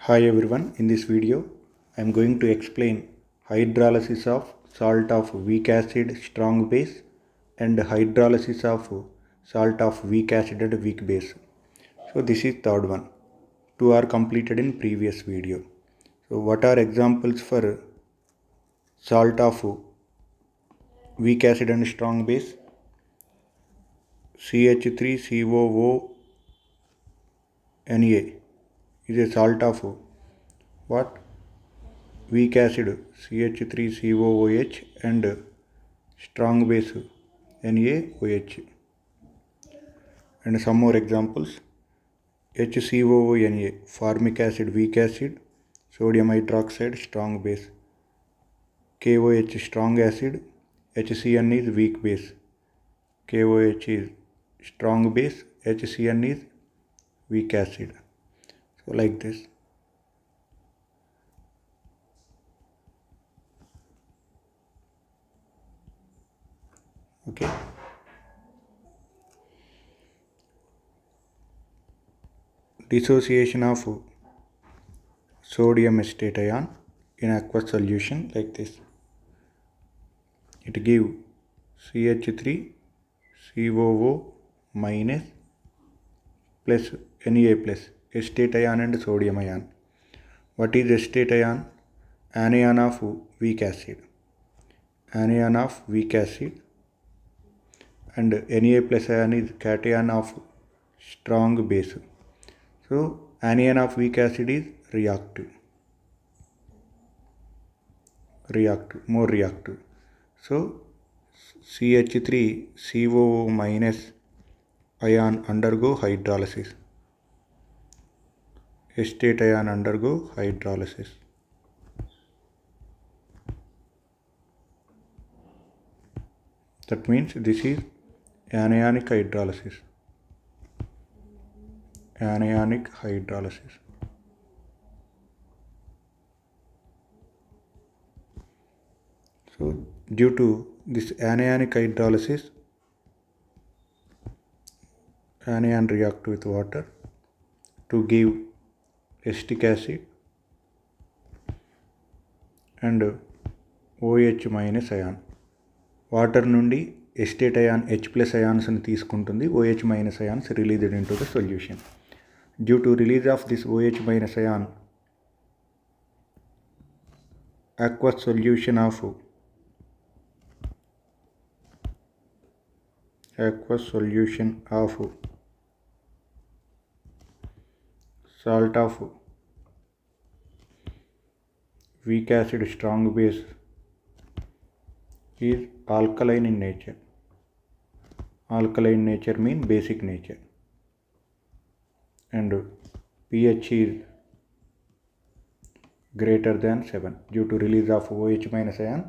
Hi everyone, in this video I am going to explain hydrolysis of salt of weak acid strong base and hydrolysis of salt of weak acid and weak base. So this is third one. Two are completed in previous video. So what are examples for salt of weak acid and strong base? CH3COO Na is a salt of what? Weak acid CH3COOH and strong base NaOH. And some more examples: HCOONA formic acid weak acid, sodium hydroxide strong base, KOH strong acid, HCN is weak base, KOH is strong base, HCN is weak acid. So like this. Okay. Dissociation of sodium acetate ion in aqueous solution like this. It gives CH3COO minus plus Na plus acetate ion and sodium ion. What is acetate ion? Anion of weak acid. Anion of weak acid. And Na plus ion is cation of strong base. So anion of weak acid is reactive. More reactive. So CH3COO minus ion undergo hydrolysis. Acetate ion undergo hydrolysis. That means this is anionic hydrolysis. Anionic hydrolysis. So due to this anionic hydrolysis, anion react with water to give acetic acid and OH minus ion. Water నుండి acetate ion H plus అయాన్స్ని తీసుకుంటుంది. OH minus ions released into the solution. Due to release of this OH minus ion, aqueous solution of salt of weak acid strong base is alkaline in nature. Alkaline nature means basic nature. And pH is greater than 7. Due to release of OH minus ion,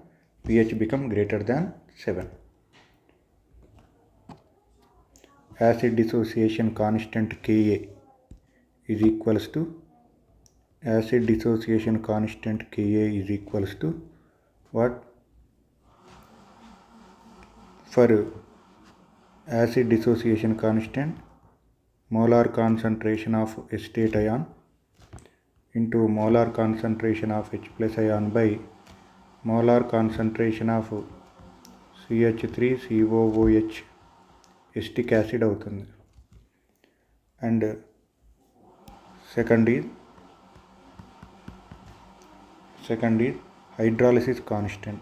pH become greater than 7. Acid dissociation constant Ka is equals to what? For acid dissociation constant, molar concentration of acetate ion into molar concentration of H plus ion by molar concentration of CH3COOH acetic acid అవుతుంది. And second is hydrolysis constant.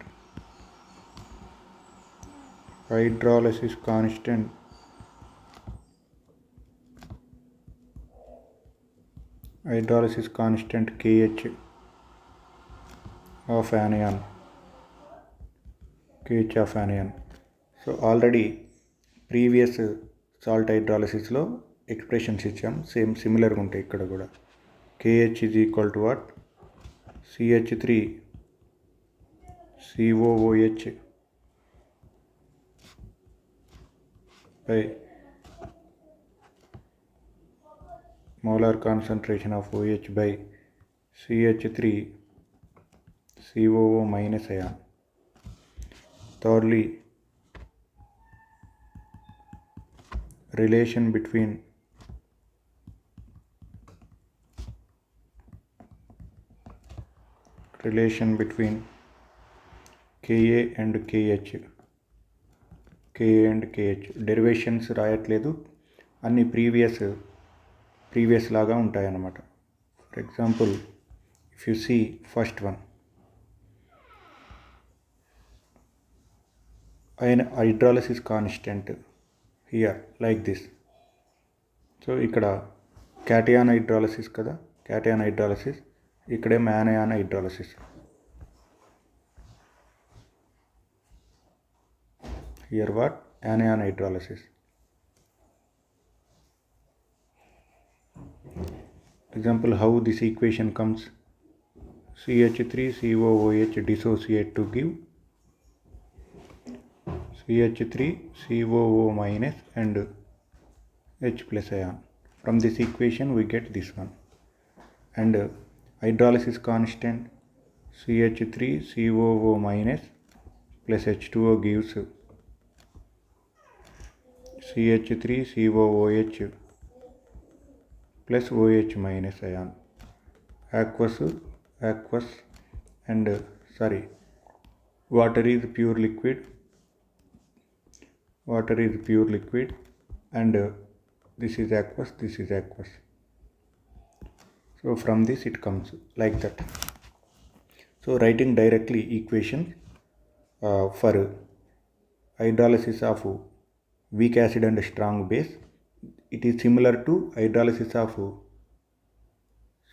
Hydrolysis constant KH of anion. So already previous salt hydrolysisలో expressions ఇచ్చాం. సిమిలర్గా ఉంటాయి ఇక్కడ కూడా. KH is equal to what? CH3COOH by molar concentration of OH by CH3COO minus ion. Thirdly, relation between relation between Ka and KH. Ka and KH derivations రాయట్లేదు, అన్ని previous లాగా ఉంటాయి అన్నమాట. For example, if you see first one, hydrolysis constant here like this. So ఇక్కడ cation hydrolysis కదా, cation hydrolysis, ఇక్కడేమో anion hydrolysis. Here what? Anion hydrolysis. Example, how this equation comes: CH3COOH dissociate to give CH3COO minus and H plus ion. From this equation we get this one. And hydrolysis constant CH3COO minus plus H2O gives CH3COOH plus OH minus ion. Aqueous and water is pure liquid. And this is aqueous, this is aqueous. So from this it comes like that. So writing directly equation for hydrolysis of weak acid and strong base, it is similar to hydrolysis of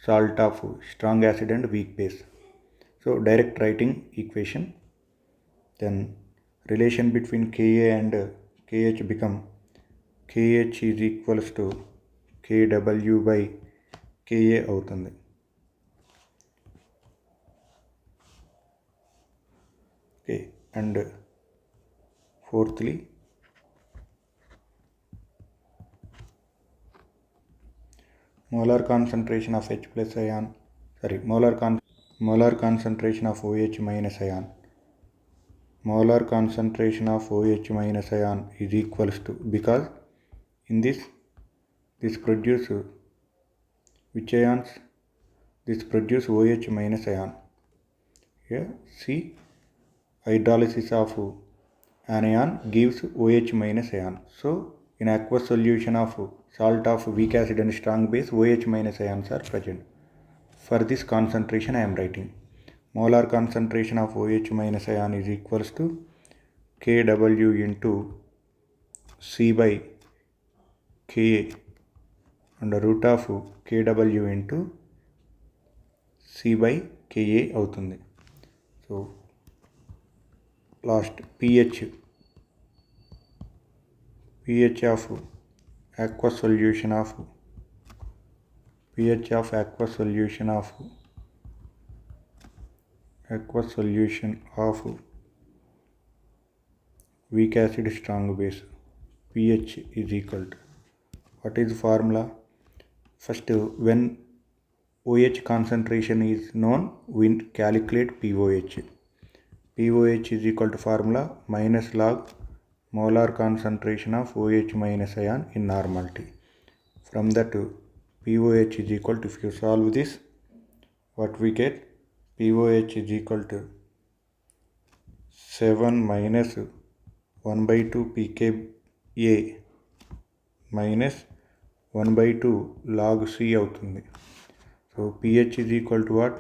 salt of strong acid and weak base. So direct writing equation, then relation between Ka and KH become KH is equals to KW by Ka అవుతుంది. Okay, and fourthly, molar concentration of H plus ion, molar concentration of OH minus ion. Molar concentration of OH minus ion is equals to, because in this produce which ions? This produce OH minus ion. Here see, hydrolysis of anion gives OH minus ion. So in aqueous solution of salt of weak acid and strong base, OH minus ions are present. For this concentration I am writing molar concentration of OH minus ion is equals to Kw into C by Ka under root of Kw into C by Ka అవుతుంది. So last pH of aqueous solution of weak acid strong base, pH is equal to, what is the formula? First, when OH concentration is known, we calculate POH. POH is equal to formula minus log molar concentration of OH minus ion in normality. From that, POH is equal to, if you solve this, what we get? POH is equal to 7 minus 1 by 2 pKa minus 1 by 2 log C అవుతుంది. So pH is equal to what?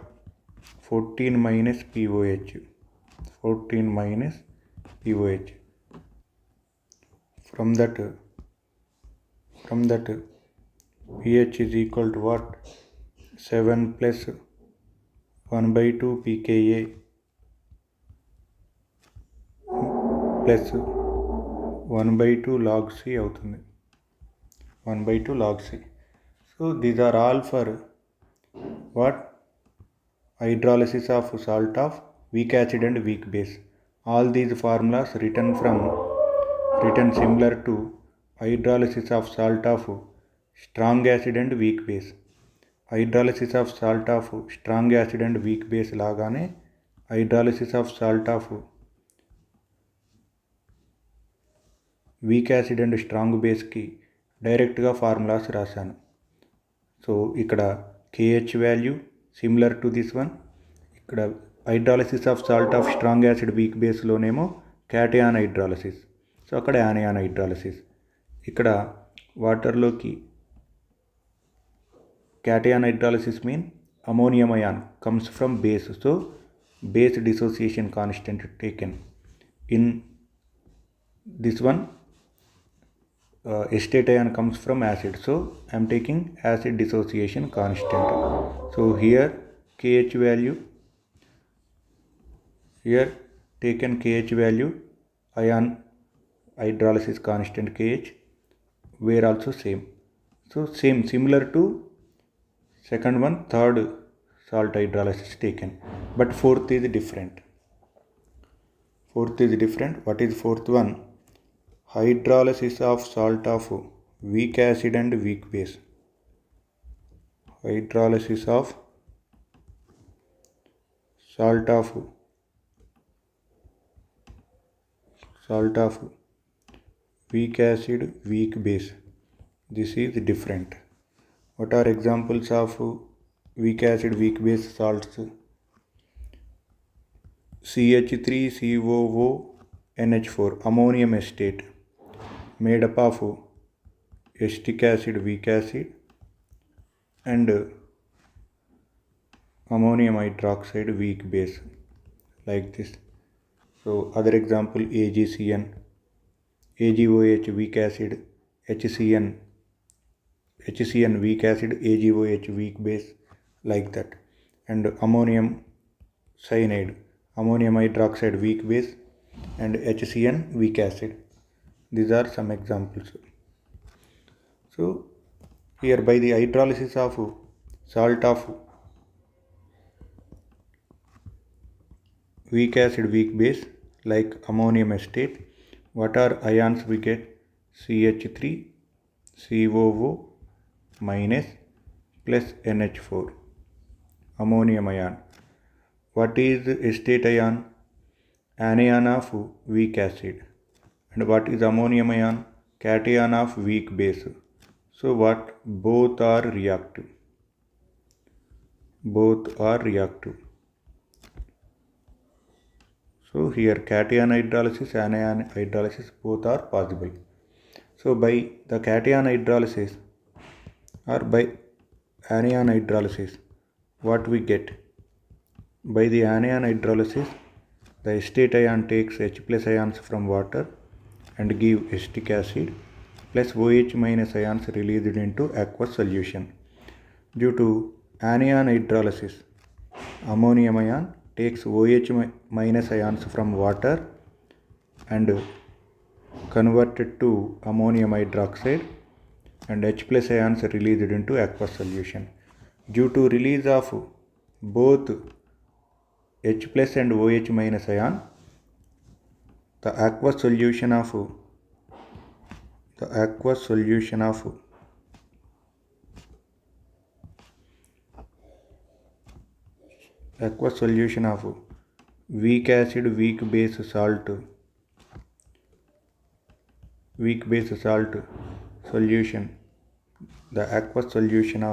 14 minus POH. From that pH is equal to what? 7 plus 1 by 2 pKa plus 1 by 2 log C అవుతుంది. 1 by 2 log C. So these are all for what? Hydrolysis of salt of weak acid and weak base. All these formulas written similar to hydrolysis of salt of strong acid and weak base. Hydrolysis of salt of strong acid and weak base లాగానే hydrolysis of salt of weak acid and strong బేస్కి డైరెక్ట్గా formulas రాశాను. సో ఇక్కడ KH value similar to this one, ఇక్కడ hydrolysis of salt of strong acid weak బేస్లోనేమో cation hydrolysis, so అక్కడ anion hydrolysis. ఇక్కడ వాటర్లోకి cation hydrolysis mean ammonium ion comes from base, so base dissociation constant taken. In this one acetate ion comes from acid, so I am taking acid dissociation constant. So here KH value, here taken KH value, ion hydrolysis constant KH were also same. So same, similar to second one, third salt hydrolysis taken, but fourth is different. Fourth is different. What is fourth one? Hydrolysis of salt of weak acid and weak base. Hydrolysis of salt of weak acid, weak base. This is different. What are examples of weak acid, weak base salts? CH3COO NH4, ammonium acetate, made up of acetic acid, weak acid, and ammonium hydroxide, weak base, like this. So other example, AgCN, AgOH, weak acid, HCN weak acid, AgOH weak base, like that. And ammonium cyanide, ammonium hydroxide weak base, and HCN weak acid. These are some examples. So here by the hydrolysis of salt of weak acid, weak base, like ammonium acetate, what are ions we get? CH3COO minus plus NH4, ammonium ion. What is acetate ion? Anion of weak acid. And what is ammonium ion? Cation of weak base. So what? Both are reactive. Both are reactive. So here cation hydrolysis, anion hydrolysis, both are possible. So by the cation hydrolysis or by anion hydrolysis, what we get? By the anion hydrolysis, the acetate ion takes H plus ions from water and give acetic acid plus OH minus ions released into aqueous solution. Due to anion hydrolysis, ammonium ion takes OH minus ions from water and converted to ammonium hydroxide, and H plus ions released into aqueous solution. Due to release of both H plus and OH minus ion, the aqueous solution of weak acid, weak base salt solution, the aqueous solution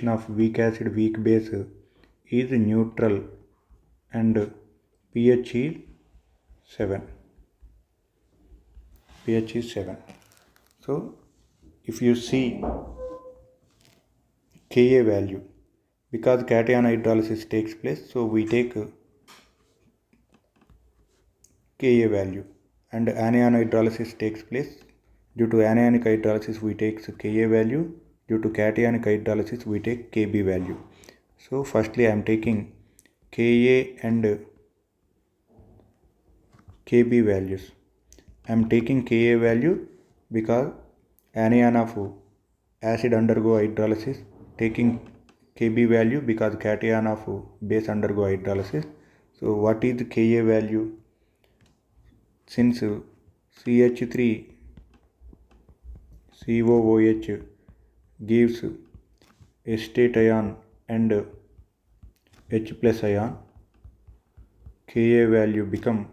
of weak acid, weak base is neutral and pH is 7. So if you see Ka value, because cation hydrolysis takes place, so we take Ka value, and anion hydrolysis takes place. Due to anionic hydrolysis we take Ka value, due to cationic hydrolysis we take Kb value. So firstly I am taking Ka and Kb values. I am taking Ka value because anion of acid undergo hydrolysis, taking Kb value because cation of base undergo hydrolysis. So what is the Ka value? Since CH3COOH gives acetate ion and H plus ion, Ka value become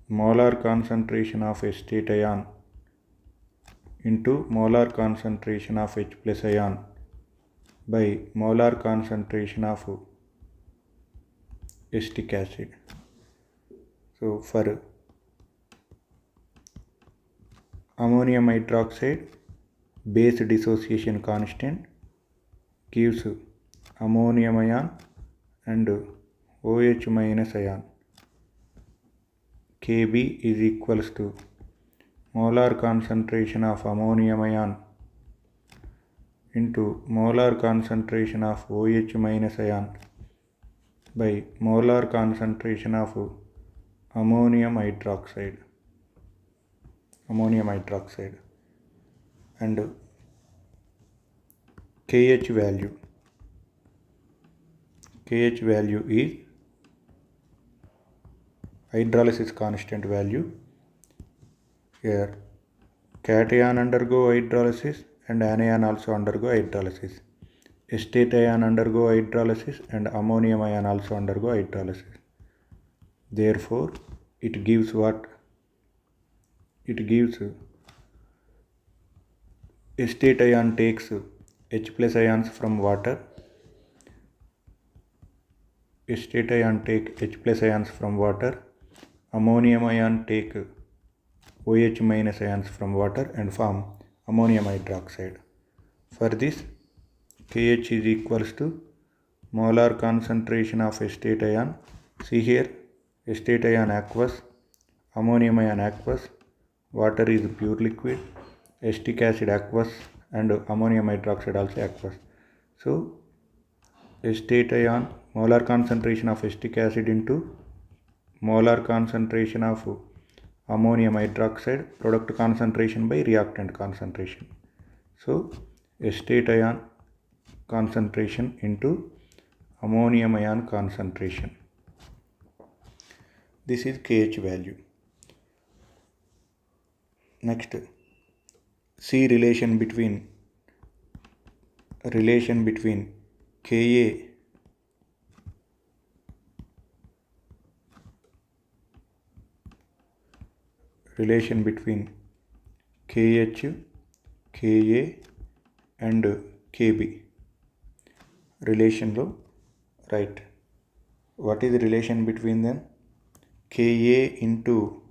molar concentration of acetate ion into molar concentration of H plus ion by molar concentration of acetic acid. So for ammonium hydroxide, base dissociation constant gives ammonium ion and OH minus ion. Kb is equals to molar concentration of ammonium ion into molar concentration of OH minus ion by molar concentration of ammonium hydroxide and KH value is hydrolysis constant value. Here cation undergo hydrolysis and anion also undergo hydrolysis. Acetate ion undergo hydrolysis and ammonium ion also undergo hydrolysis. Therefore it gives what? It gives acetate ion takes H plus ions from water. Acetate ion take H plus ions from water. Ammonium ion take OH minus ions from water and form ammonium hydroxide. For this, KH is equals to molar concentration of acetate ion. See here, acetate ion aqueous, ammonium ion aqueous, water is pure liquid, acetic acid aqueous and ammonium hydroxide also aqueous. So acetate ion, molar concentration of acetic acid into molar concentration of ammonium hydroxide, product concentration by reactant concentration. So acetate ion concentration into ammonium ion concentration. This is KH value. Next, see relation between Ka relation between KH, Ka and Kb. Relation lo write. What is the relation between them? Ka into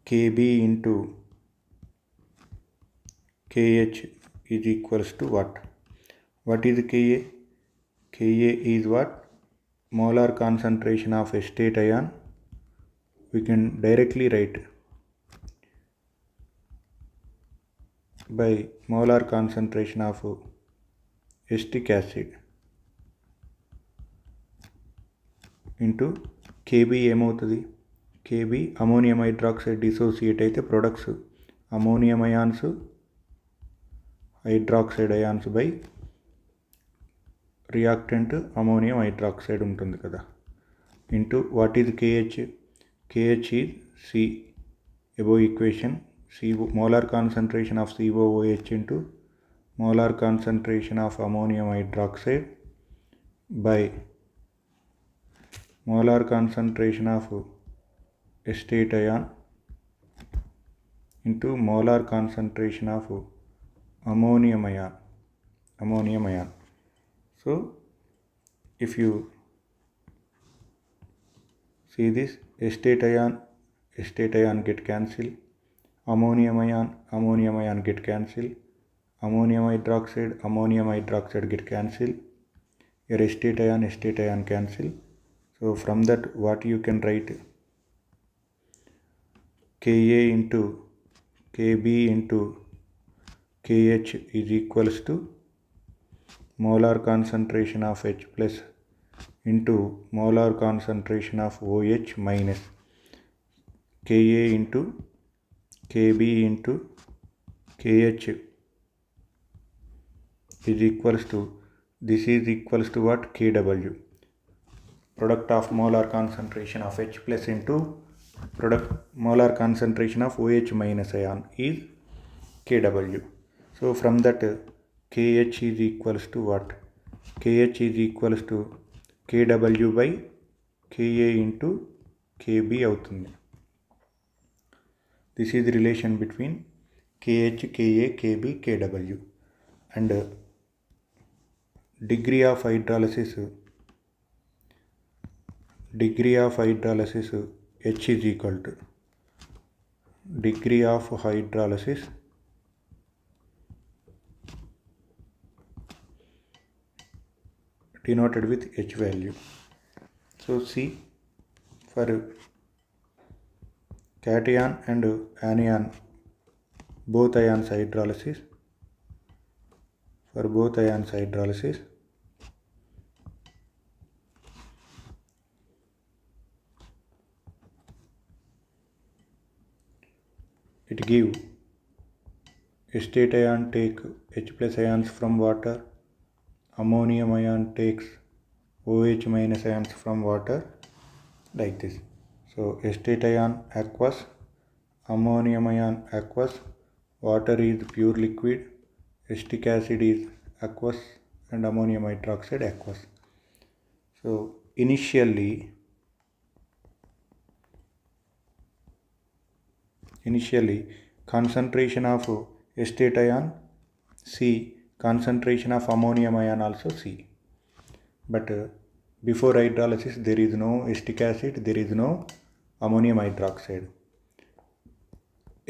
Kb into KH is equals to what? What is Ka? Ka is what? Molar concentration of acetate ion. We can directly write by molar concentration of acetic acid into Kb ఏమవుతుంది? Kb ammonium hydroxide dissociate అయితే products ammonium ions hydroxide ions by reactant ammonium hydroxide ఉంటుంది కదా, into what is KH? KH is C above equation, CO molar concentration of COOH into molar concentration of ammonium hydroxide by molar concentration of acetate ion into molar concentration of ammonium ion. So if you see this, acetate ion get cancelled, ammonium ion get cancelled, ammonium hydroxide get cancelled, your acetate ion cancel. So from that what you can write? Ka into Kb into KH is equals to molar concentration of H plus into molar concentration of OH minus Ka into Kb into KH is equals to, this is equals to what? Kw. Product of molar concentration of H plus into product molar concentration of OH minus ion is Kw. So from that KH is equals to what? KH is equals to Kw by Ka into Kb అవుతుంది. This is the relation between KH, Ka, Kb, Kw. And degree of hydrolysis H is equal to degree of hydrolysis denoted with H value. So see, for cation and anion, both ions hydrolysis, it give state ion take H plus ions from water, ammonium ion takes OH minus ions from water, like this. So state ion aqueous, ammonium ion aqueous, water is pure liquid, acetic acid is aqueous, and ammonium hydroxide aqueous. So initially concentration of acetate ion C, concentration of ammonium ion also C. But before hydrolysis there is no acetic acid, there is no ammonium hydroxide.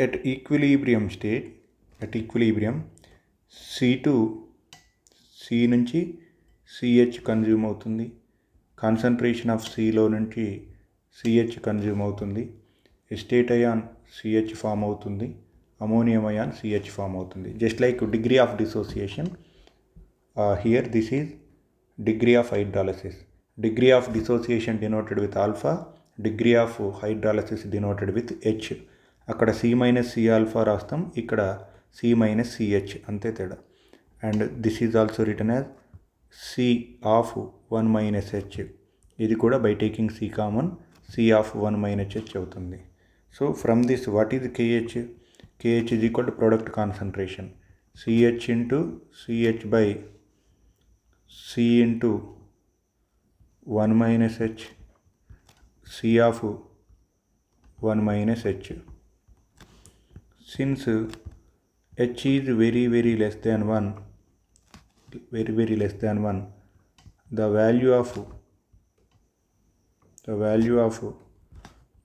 At equilibrium state, C2 C నుంచి CH consume అవుతుంది, concentration of Cలో నుంచి CH consume అవుతుంది, estate ion CH form అవుతుంది, ammonium ion CH form అవుతుంది. Just like degree of dissociation, here this is degree of hydrolysis. Degree of dissociation denoted with alpha, degree of hydrolysis denoted with H. అక్కడ C minus C alpha రాస్తాం, ఇక్కడ C minus CH, అంతే తేడా. And this is also return as C of 1 minus H. ఇది కూడా by taking C common C of 1 minus H అవుతుంది. So from this what is KH? KH is equal to product concentration, CH into CH by C into 1 minus H, C of 1 minus H. Since H is very less than 1, the value of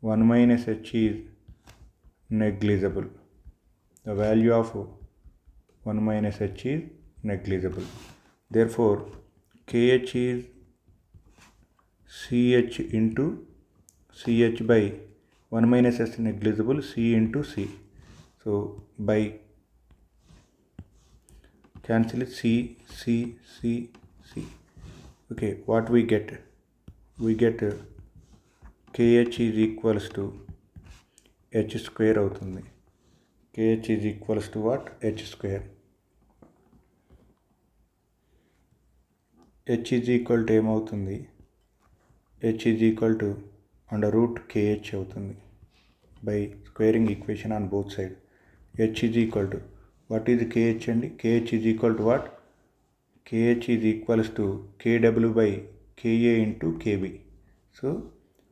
1 minus H is negligible. The value of 1 minus H is negligible. Therefore KH is CH into CH by 1 minus H negligible, C into C. So by cancel it, C. Okay, what we get? We get KH is equals to H square అవుతుంది. KH is equals to what? H square. H is equal to ఏమవుతుంది? H is equal to under root KH అవుతుంది by squaring equation on both sides. H is equal to, what is KH అండి? KH is equal to what? KH is equals to KW by KA into KB. So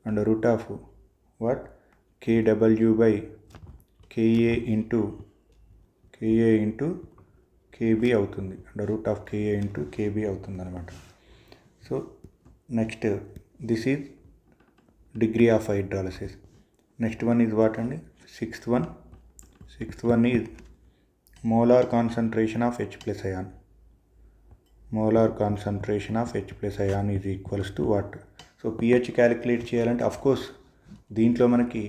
under root of what? KW by KA into KB అవుతుంది, under root of KA into KB అవుతుంది అనమాట. So next this is degree of hydrolysis. Next one is what అండి? Sixth one is molar concentration of H plus ion. Molar concentration of H plus ion is equals to what? So pH calculate చేయాలంటే of course దీంట్లో మనకి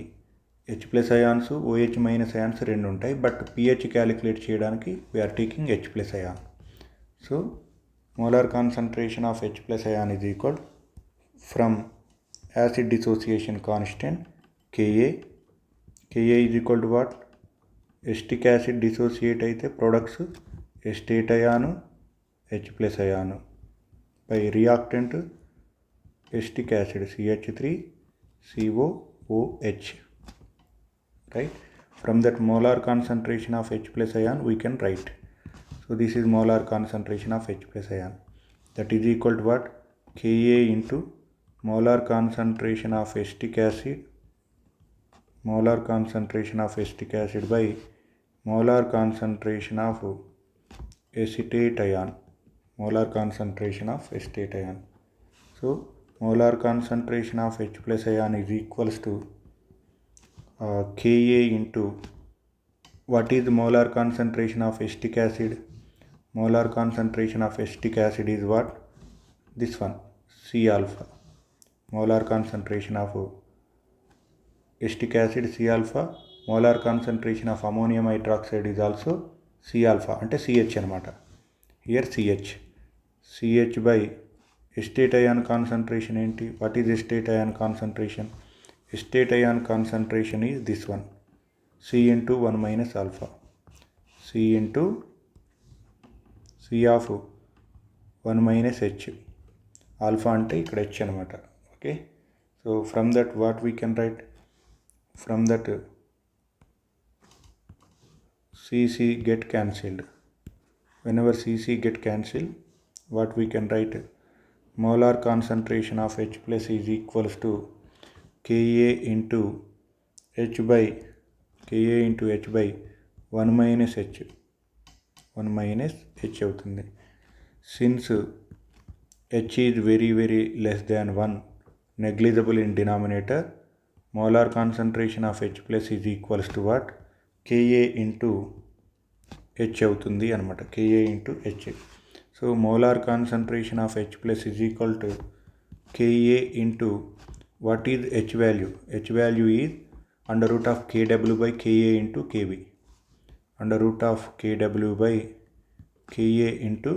H plus ions, OH minus ions రెండు ఉంటాయి, but pH calculate చేయడానికి we're taking H plus ion. So molar concentration of H plus ion is equal from acid dissociation constant Ka is equal to what? Acetic acid dissociate అయితే products acetate ion H plus ion by reactant acetic acid CH3COOH. Right? From that molar concentration of H plus ion we can write. So this is molar concentration of H plus ion. That is equal to what? Ka into molar concentration of acetic acid by molar concentration of acetate ion, molar concentration of acetate ion. So molar concentration of H plus ion is equals to Ka into, what is the molar concentration of acetic acid? Molar concentration of acetic acid is what? This one, C alpha. Molar concentration of acetic acid C alpha. Molar concentration of ammonium hydroxide is also C alpha, అంటే CH అనమాట. Here CH by acetate ion concentration ఏంటి? What is acetate ion concentration? Acetate ion concentration is this one, C into 1 minus alpha. C into C of 1 minus H. Alpha అంటే ఇక్కడ H అనమాట. Okay, so from that what we can write? From that CC get cancelled. Whenever CC get cancelled, what we can write? Molar concentration of H plus is equals to Ka into H by 1 minus H. 1 minus H అవుతుంది. Since H is very less than 1, negligible in denominator, molar concentration of H plus is equals to what? Ka into H అవుతుంది అనమాట. Ka into H. So molar concentration of H plus is equal to Ka into what is H value? H value is under root of Kw by Ka into Kb. Under root of Kw by Ka into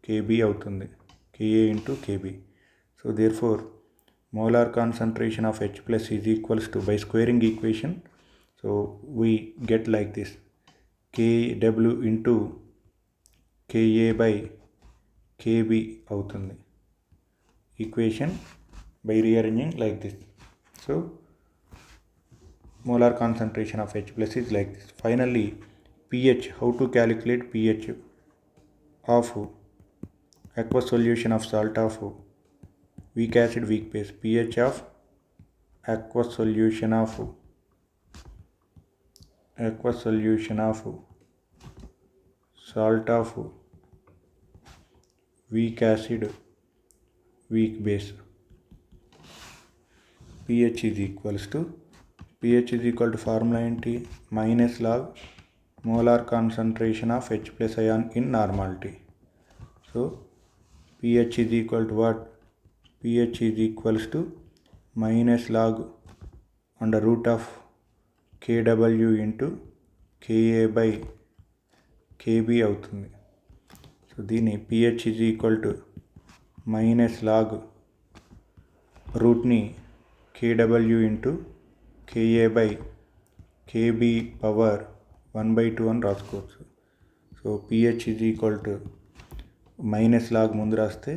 Kb అవుతుంది. Ka into Kb. So therefore molar concentration of H plus is equals to, by squaring equation, so we get like this, Kw into Ka by Kb అవుతుంది. Equation by rearranging like this. So molar concentration of H plus is like this. Finally pH, how to calculate pH of aqueous solution of salt of weak acid weak base? pH of aqueous solution of salt of weak acid weak base. pH is equals to formula ఏంటి? minus log molar concentration of H plus ion in normality. So pH is equal to what? pH is equals to minus log under root of Kw into Ka by Kb అవుతుంది. So దీన్ని pH is equal to minus log రూట్ని Kw into Ka by Kb power 1/2 అని రాసుకోవచ్చు. So pH is equal to minus log ముందు రాస్తే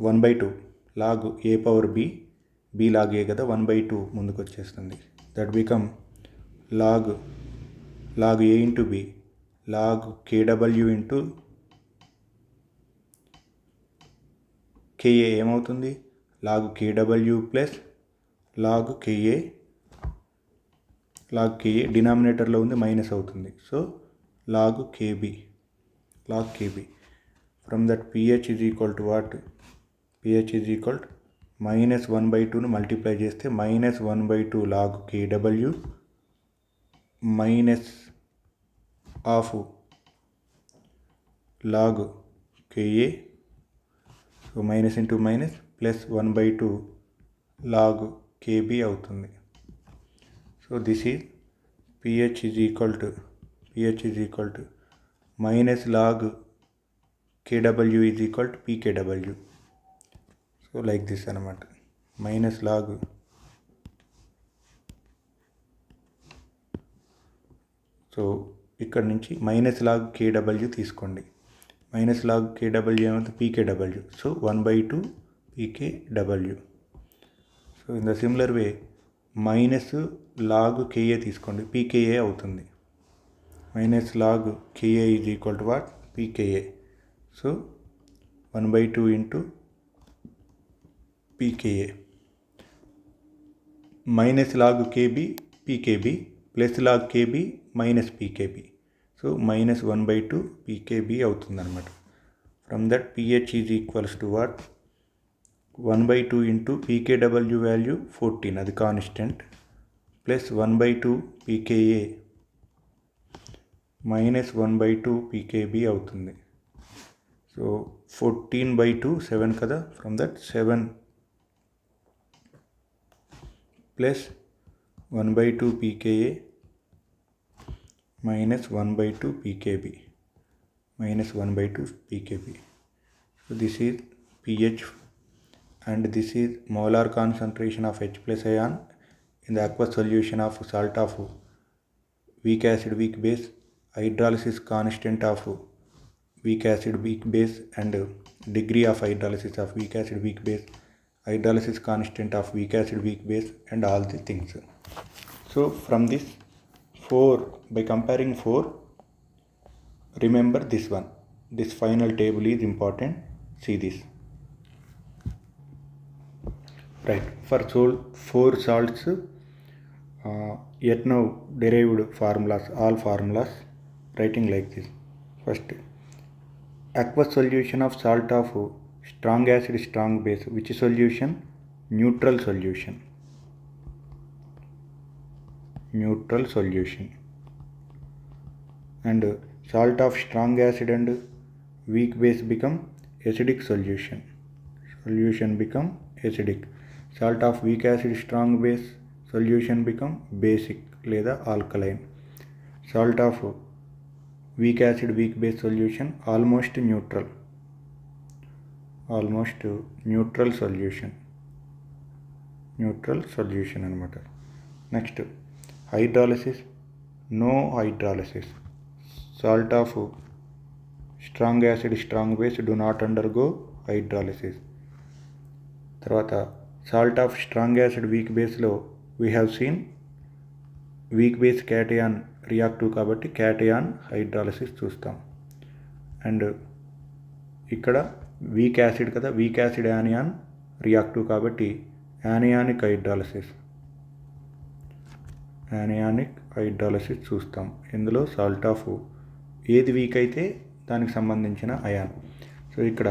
1/2 log a power b log a కదా, 1/2 ముందుకు వచ్చేస్తుంది. That become log a into b, log Kw into Ka ఏమవుతుంది? Log Kw plus log Ka డినామినేటర్లో ఉంది, మైనస్ అవుతుంది. So log Kb. From that pH is equal to what? pH is equal to minus 1/2ను multiply చేస్తే minus 1/2 log Kw minus of log Ka. So minus into minus plus 1/2 log Kb అవుతుంది. So this is pH is equal to minus log Kw is equal to pKw. So like this అనమాట. Minus log so ఇక్కడ నుంచి minus log Kw తీసుకోండి. Minus log Kw ఏమవుతుంది? pKw. So 1/2 pKw. So in the similar way minus log Ka తీసుకోండి, pKa అవుతుంది. Minus log Ka is equal to what? pKa. So 1/2 into pKa. Minus log Kb pKb plus log Kb minus pKb. So -1/2 pKb అవుతుంది అనమాట. From that pH is equals to what, 1/2 into పీకేడబ్ల్యూ value 14, అది constant, plus 1/2 pKa -1/2 pKb అవుతుంది. So 14/2 7 కదా, from that 7 plus 1/2 pKa minus 1/2 pKb minus 1/2 pKb. So this is pH and this is molar concentration of H plus ion in the aqueous solution of salt of weak acid weak base, hydrolysis constant of weak acid weak base and degree of hydrolysis of weak acid weak base, hydrolysis constant of weak acid weak base and all the things. So from this 4, by comparing 4, remember this one, this final table is important. See this, right? For 4 salts, yet now derived formulas, all formulas writing like this. First, aqueous solution of salt of strong acid strong base, which solution? Neutral solution, neutral solution. And salt of strong acid and weak base become acidic solution, solution become acidic. Salt of weak acid strong base solution become basic లేదా alkaline. Salt of weak acid weak base solution almost neutral, almost neutral solution, neutral solution అనమాట. Next hydrolysis, no hydrolysis. Salt of strong acid strong base do not undergo hydrolysis. తర్వాత salt of strong acid weak base లో we have seen weak base cation reactive కాబట్టి cation hydrolysis చూస్తాం. And ఇక్కడ weak acid కదా, weak acid anion reactive కాబట్టి యానియానిక్ hydrolysis, యానియానిక్ hydrolysis చూస్తాం. ఇందులో salt of ఏది వీక్ అయితే దానికి సంబంధించిన అయాన్. సో ఇక్కడ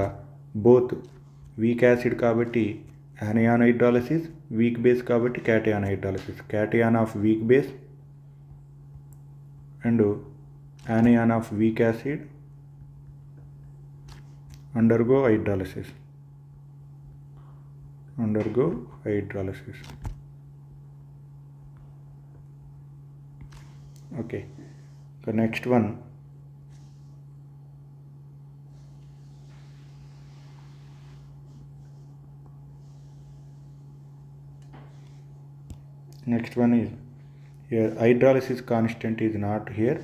బోత్ వీక్ యాసిడ్ కాబట్టి యానియాన్ హైడ్రాలసిస్, వీక్ బేస్ కాబట్టి cation hydrolysis. Cation of weak base and anion of weak acid undergo hydrolysis, undergo hydrolysis. Okay, the next one, next one is here hydrolysis constant is not here,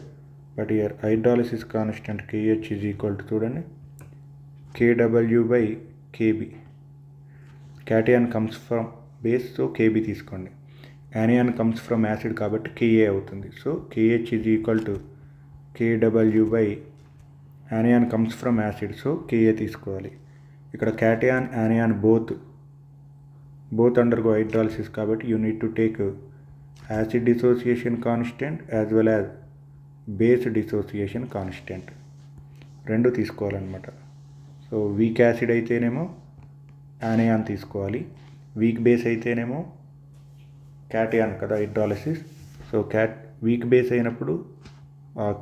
but here hydrolysis constant KH is equal to చూడండి KW by KB. Cation comes from base, so KB తీసుకోండి. anion comes from acid కాబట్టి Ka అవుతుంది. So KH is equal to KW by anion comes from acid, so Ka తీసుకోవాలి. ఇక్కడ cation anion both undergo hydrolysis కాబట్టి you need to take acid dissociation constant as well as base dissociation constant, రెండు తీసుకోవాలన్నమాట. So weak acid అయితేనేమో anion తీసుకోవాలి, weak base అయితేనేమో cation కదా hydrolysis. So weak base అయినప్పుడు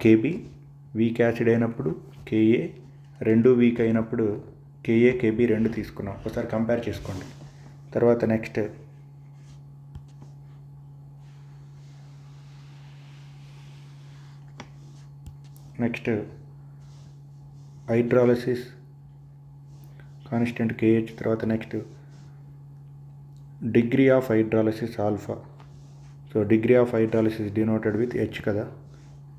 కేబీ, వీక్ యాసిడ్ అయినప్పుడు KA, రెండు వీక్ అయినప్పుడు కేఏ కేబీ రెండు తీసుకున్నాం. ఒకసారి కంపేర్ చేసుకోండి. తర్వాత నెక్స్ట్ హైడ్రాలసిస్ కాన్స్టెంట్ కేహెచ్. తర్వాత next degree of hydrolysis alpha. So degree of hydrolysis denoted with H కదా.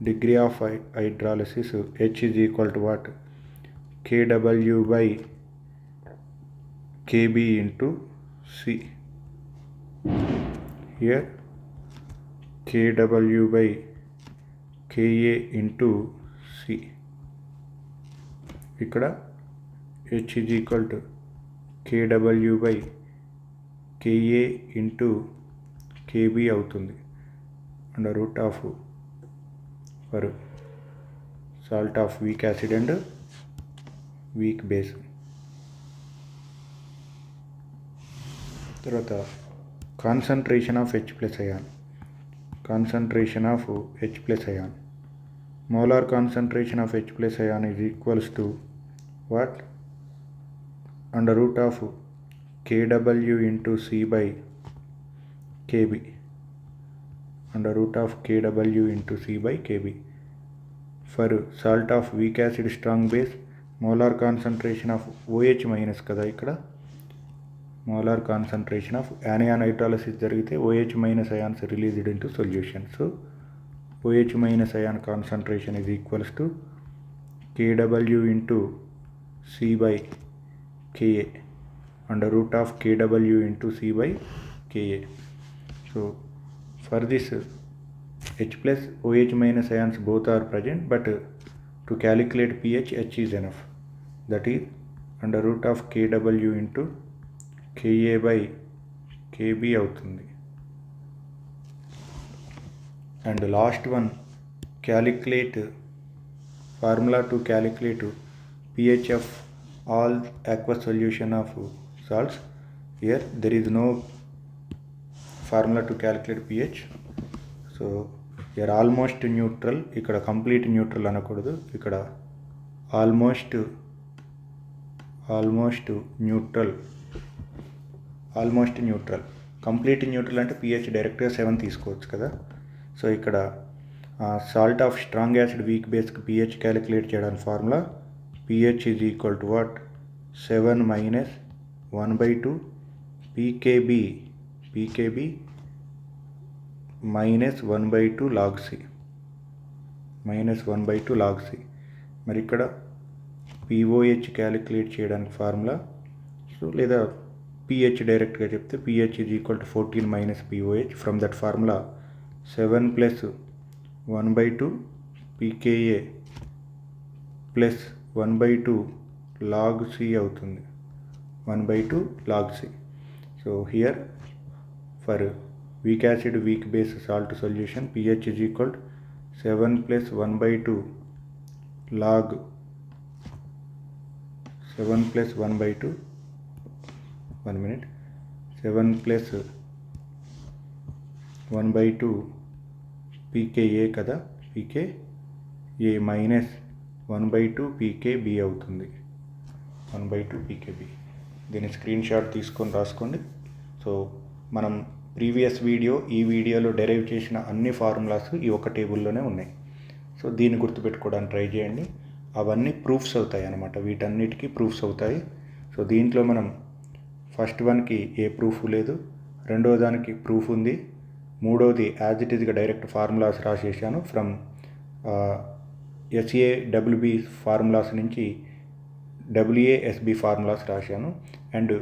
Degree of hydrolysis H is equal to what, KW by KB into C. Here KW by KA into c. ఇక్కడ H is equal to KW by KA ఇంటూ KB అవుతుంది. under root of for salt of weak acid and weak base. తర్వాత concentration of H plus ion. Concentration of H plus ion. Molar concentration of H plus ion is equals to what? Under root of Kw into C by Kb. Under root of Kw into C by Kb. For salt of weak acid strong base, molar concentration of OH minus kada ikkada molar concentration of anion hydrolysis jarigite OH minus ions released into solution. So OH minus ion concentration is equals to Kw into C by Ka under root of Kw into C by Ka. So for this H plus OH minus ions both are present, but to calculate pH, H is enough. That is under root of Kw into Ka by Kb అవుతుంది. And last one, calculate formula to calculate pH of all aqueous solution of salts. Here there is no formula to calculate pH. So here almost neutral, ఇక్కడ complete neutral అనకూడదు, ఇక్కడ almost neutral. Complete neutral అంటే pH డైరెక్ట్గా 7 తీసుకోవచ్చు కదా. So ఇక్కడ salt of strong acid weak బేస్కి pH calculate చేయడానికి formula pH is equal to what? 7 minus 1/2 pKb minus 1/2 log C. మరి ఇక్కడ POH క్యాలిక్యులేట్ చేయడానికి ఫార్ములా, సో లేదా pH డైరెక్ట్గా చెప్తే pH is equal to 14 minus POH. From that formula 7 plus 1/2 pKa plus 1/2 log C అవుతుంది. 1/2 log C. So here for weak acid weak base salt solution pH is equal to 7 plus 1/2 log 7 plus 1/2 7 plus 1/2 pKa కదా, pKa minus 1/2 pKb అవుతుంది. 1/2 pKb. దీని screen shot తీసుకొని రాసుకోండి. So మనం previous video, ఈ వీడియోలో derive చేసిన అన్ని ఫార్ములాస్ ఈ ఒక టేబుల్లోనే ఉన్నాయి. సో దీన్ని గుర్తుపెట్టుకోవడానికి ట్రై చేయండి. అవన్నీ ప్రూఫ్స్ అవుతాయి అన్నమాట, వీటన్నిటికీ ప్రూఫ్స్ అవుతాయి. సో దీంట్లో మనం ఫస్ట్ వన్కి ఏ ప్రూఫ్ లేదు, రెండో దానికి ప్రూఫ్ ఉంది, మూడోది యాజ్ ఇట్ ఈజ్గా డైరెక్ట్ ఫార్ములాస్ రాసేసాను. ఫ్రమ్ SAWB ఫార్ములాస్ నుంచి WASB ఫార్ములాస్ రాశాను, అండ్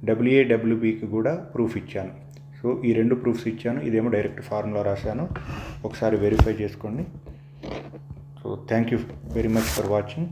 WAWBకి కూడా ప్రూఫ్ ఇచ్చాను. సో ఈ రెండు ప్రూఫ్స్ ఇచ్చాను, ఇదేమో డైరెక్ట్ ఫార్ములా రాశాను. ఒకసారి వెరిఫై చేసుకోండి. So thank you very much for watching.